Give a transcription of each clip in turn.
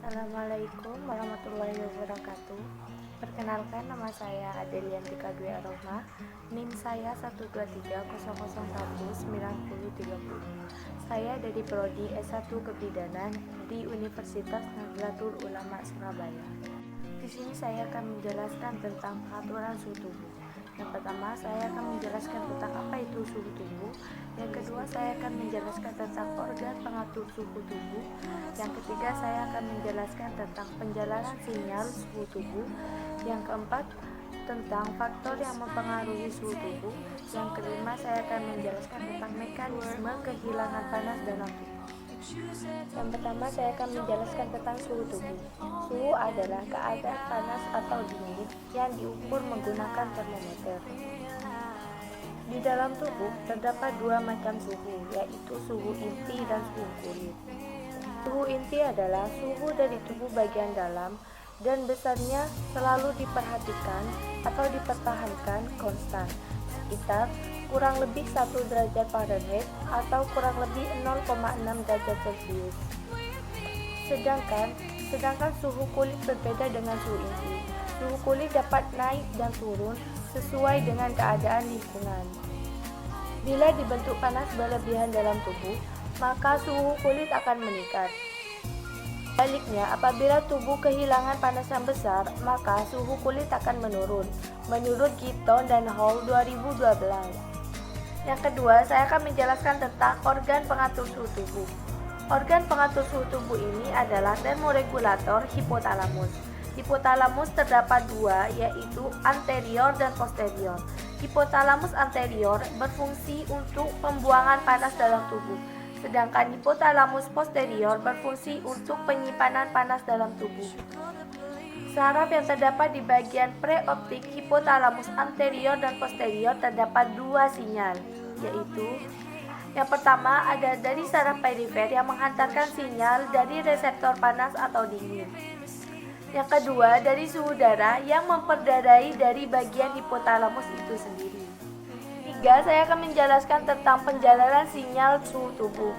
Assalamualaikum warahmatullahi wabarakatuh. Perkenalkan, nama saya Adeliantika Dwi Arohma. NIM saya 12300199030. Saya dari Prodi S1 Kebidanan di Universitas Nahdlatul Ulama Surabaya. Di sini saya akan menjelaskan tentang pengaturan suhu tubuh. Yang pertama, saya akan menjelaskan tentang apa itu suhu tubuh. Yang kedua, saya akan menjelaskan tentang organ pengatur suhu tubuh. Yang ketiga, saya akan menjelaskan tentang penjalanan sinyal suhu tubuh. Yang keempat, tentang faktor yang mempengaruhi suhu tubuh. Yang kelima, saya akan menjelaskan tentang mekanisme kehilangan panas dalam tubuh. Yang pertama, saya akan menjelaskan tentang suhu tubuh. Suhu adalah keadaan panas atau dingin yang diukur menggunakan termometer. Di dalam tubuh terdapat dua macam suhu, yaitu suhu inti dan suhu kulit. Suhu inti adalah suhu dari tubuh bagian dalam dan besarnya selalu diperhatikan atau dipertahankan konstan, sekitar kurang lebih 1 derajat Fahrenheit atau kurang lebih 0,6 derajat Celcius. Sedangkan suhu kulit berbeda dengan suhu inti. Suhu kulit dapat naik dan turun sesuai dengan keadaan lingkungan. Bila dibentuk panas berlebihan dalam tubuh, maka suhu kulit akan meningkat. Sebaliknya, apabila tubuh kehilangan panas yang besar, maka suhu kulit akan menurun, menurut Gitton dan Hall 2012. Yang kedua, saya akan menjelaskan tentang organ pengatur suhu tubuh. Organ pengatur suhu tubuh ini adalah termoregulator hipotalamus. Hipotalamus terdapat dua, yaitu anterior dan posterior. Hipotalamus anterior berfungsi untuk pembuangan panas dalam tubuh, sedangkan hipotalamus posterior berfungsi untuk penyimpanan panas dalam tubuh. Saraf yang terdapat di bagian preoptik hipotalamus anterior dan posterior terdapat dua sinyal, yaitu yang pertama ada dari saraf perifer yang menghantarkan sinyal dari reseptor panas atau dingin. Yang kedua dari suhu darah yang memperdarai dari bagian hipotalamus itu sendiri. Tiga, saya akan menjelaskan tentang penjalanan sinyal suhu tubuh.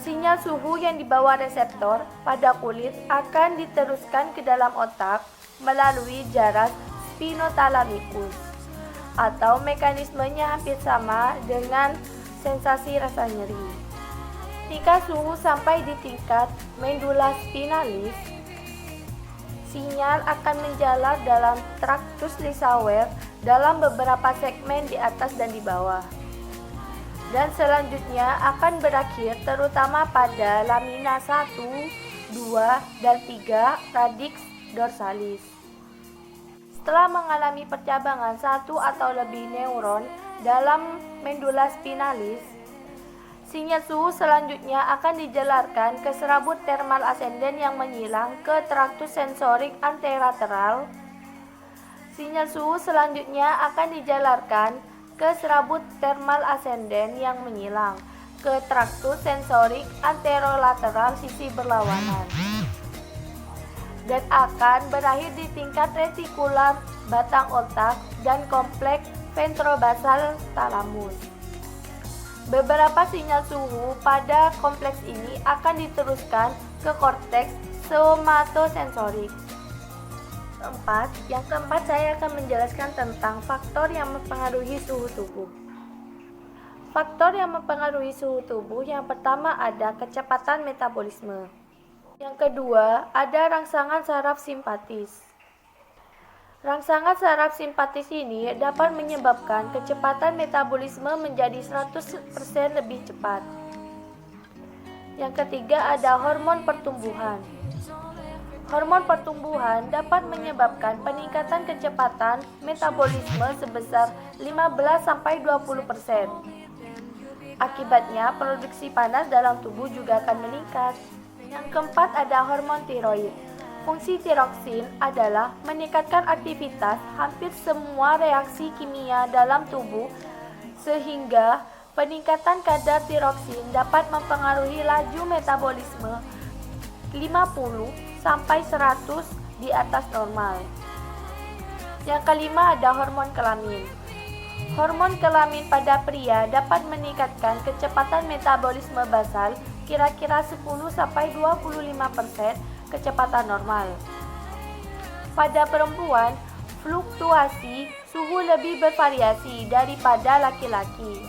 Sinyal suhu yang dibawa reseptor pada kulit akan diteruskan ke dalam otak melalui jarak spinothalamikus, atau mekanismenya hampir sama dengan sensasi rasa nyeri. Jika suhu sampai di tingkat medula spinalis, sinyal akan menjalar dalam traktus Lissauer dalam beberapa segmen di atas dan di bawah. Dan selanjutnya akan berakhir terutama pada lamina 1, 2, dan 3 radix dorsalis. Setelah mengalami percabangan satu atau lebih neuron dalam medula spinalis, sinyal suhu selanjutnya akan dijelarkan ke serabut thermal ascendens yang menyilang ke traktus sensorik anterolateral. Sinyal suhu selanjutnya akan dijelarkan ke serabut thermal ascendens yang menyilang ke traktus sensorik anterolateral sisi berlawanan dan akan berakhir di tingkat retikular batang otak dan kompleks ventrobasal thalamus. Beberapa sinyal suhu pada kompleks ini akan diteruskan ke korteks somatosensorik. Yang keempat, saya akan menjelaskan tentang faktor yang mempengaruhi suhu tubuh. Faktor yang mempengaruhi suhu tubuh yang pertama ada kecepatan metabolisme. Yang kedua, ada rangsangan saraf simpatis. Rangsangan saraf simpatis ini dapat menyebabkan kecepatan metabolisme menjadi 100% lebih cepat. Yang ketiga, ada hormon pertumbuhan. Hormon pertumbuhan dapat menyebabkan peningkatan kecepatan metabolisme sebesar 15-20%. Akibatnya, produksi panas dalam tubuh juga akan meningkat. Yang keempat ada hormon tiroid. Fungsi tiroksin adalah meningkatkan aktivitas hampir semua reaksi kimia dalam tubuh, sehingga peningkatan kadar tiroksin dapat mempengaruhi laju metabolisme 50-100 di atas normal. Yang kelima ada hormon kelamin. Hormon kelamin pada pria dapat meningkatkan kecepatan metabolisme basal kira-kira 10-25% kecepatan normal. Pada perempuan, fluktuasi suhu lebih bervariasi daripada laki-laki.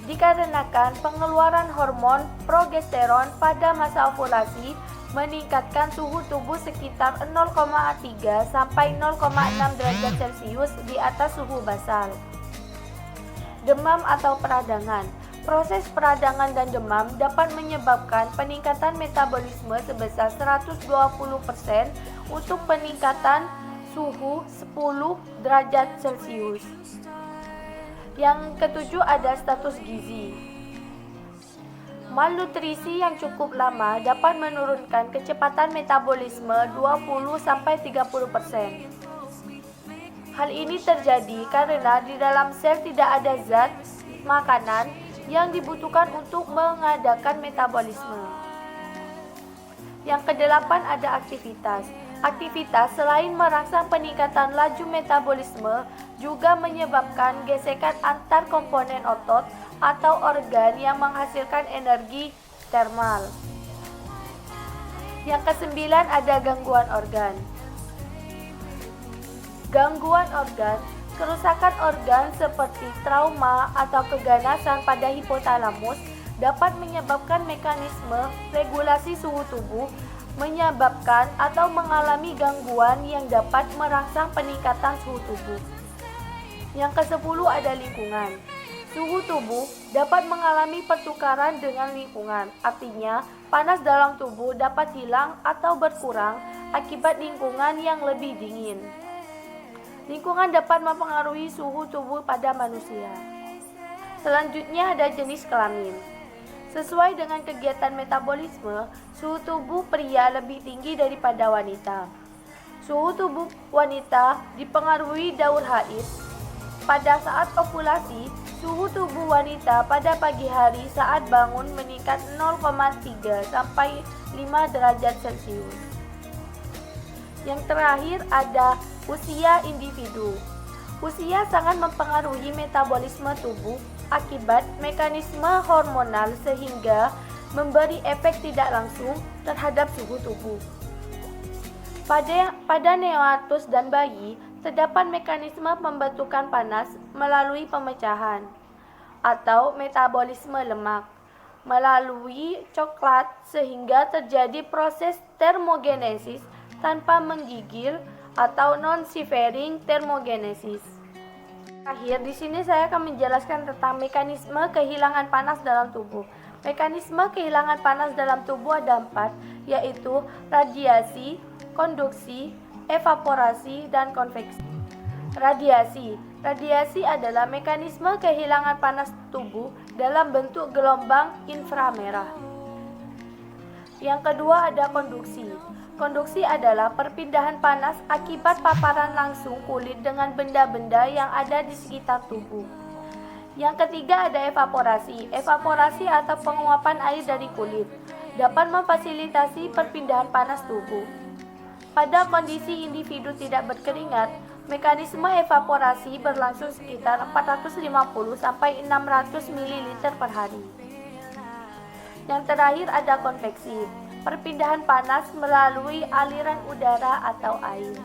Dikarenakan pengeluaran hormon progesteron pada masa ovulasi meningkatkan suhu tubuh sekitar 0,3 sampai 0,6 derajat Celcius di atas suhu basal. Demam atau peradangan. Proses peradangan dan demam dapat menyebabkan peningkatan metabolisme sebesar 120% untuk peningkatan suhu 10 derajat Celcius. Yang ketujuh ada status gizi. Malnutrisi yang cukup lama dapat menurunkan kecepatan metabolisme 20-30%. Hal ini terjadi karena di dalam sel tidak ada zat makanan yang dibutuhkan untuk mengadakan metabolisme. Yang kedelapan ada aktivitas. Aktivitas selain merangsang peningkatan laju metabolisme juga menyebabkan gesekan antar komponen otot atau organ yang menghasilkan energi termal. Yang kesembilan ada gangguan organ. Gangguan organ, kerusakan organ seperti trauma atau keganasan pada hipotalamus dapat menyebabkan mekanisme regulasi suhu tubuh, menyebabkan atau mengalami gangguan yang dapat merangsang peningkatan suhu tubuh. Yang ke-10 ada lingkungan. Suhu tubuh dapat mengalami pertukaran dengan lingkungan, artinya panas dalam tubuh dapat hilang atau berkurang akibat lingkungan yang lebih dingin. Lingkungan dapat mempengaruhi suhu tubuh pada manusia. Selanjutnya ada jenis kelamin. Sesuai dengan kegiatan metabolisme, suhu tubuh pria lebih tinggi daripada wanita. Suhu tubuh wanita dipengaruhi daur haid. Pada saat ovulasi, suhu tubuh wanita pada pagi hari saat bangun meningkat 0,3 sampai 5 derajat Celcius. Yang terakhir ada usia individu. Usia sangat mempengaruhi metabolisme tubuh akibat mekanisme hormonal sehingga memberi efek tidak langsung terhadap suhu tubuh. Pada neonatus dan bayi, terdapat mekanisme pembentukan panas melalui pemecahan atau metabolisme lemak melalui coklat sehingga terjadi proses termogenesis tanpa menggigil atau non-shivering thermogenesis. Terakhir, di sini saya akan menjelaskan tentang mekanisme kehilangan panas dalam tubuh. Mekanisme kehilangan panas dalam tubuh ada 4, yaitu radiasi, konduksi, evaporasi, dan konveksi. Radiasi adalah mekanisme kehilangan panas tubuh dalam bentuk gelombang inframerah. Yang kedua ada konduksi. Konduksi adalah perpindahan panas akibat paparan langsung kulit dengan benda-benda yang ada di sekitar tubuh. Yang ketiga ada evaporasi. Evaporasi atau penguapan air dari kulit dapat memfasilitasi perpindahan panas tubuh. Pada kondisi individu tidak berkeringat, mekanisme evaporasi berlangsung sekitar 450 sampai 600 ml per hari. Yang terakhir ada konveksi. Perpindahan panas melalui aliran udara atau air.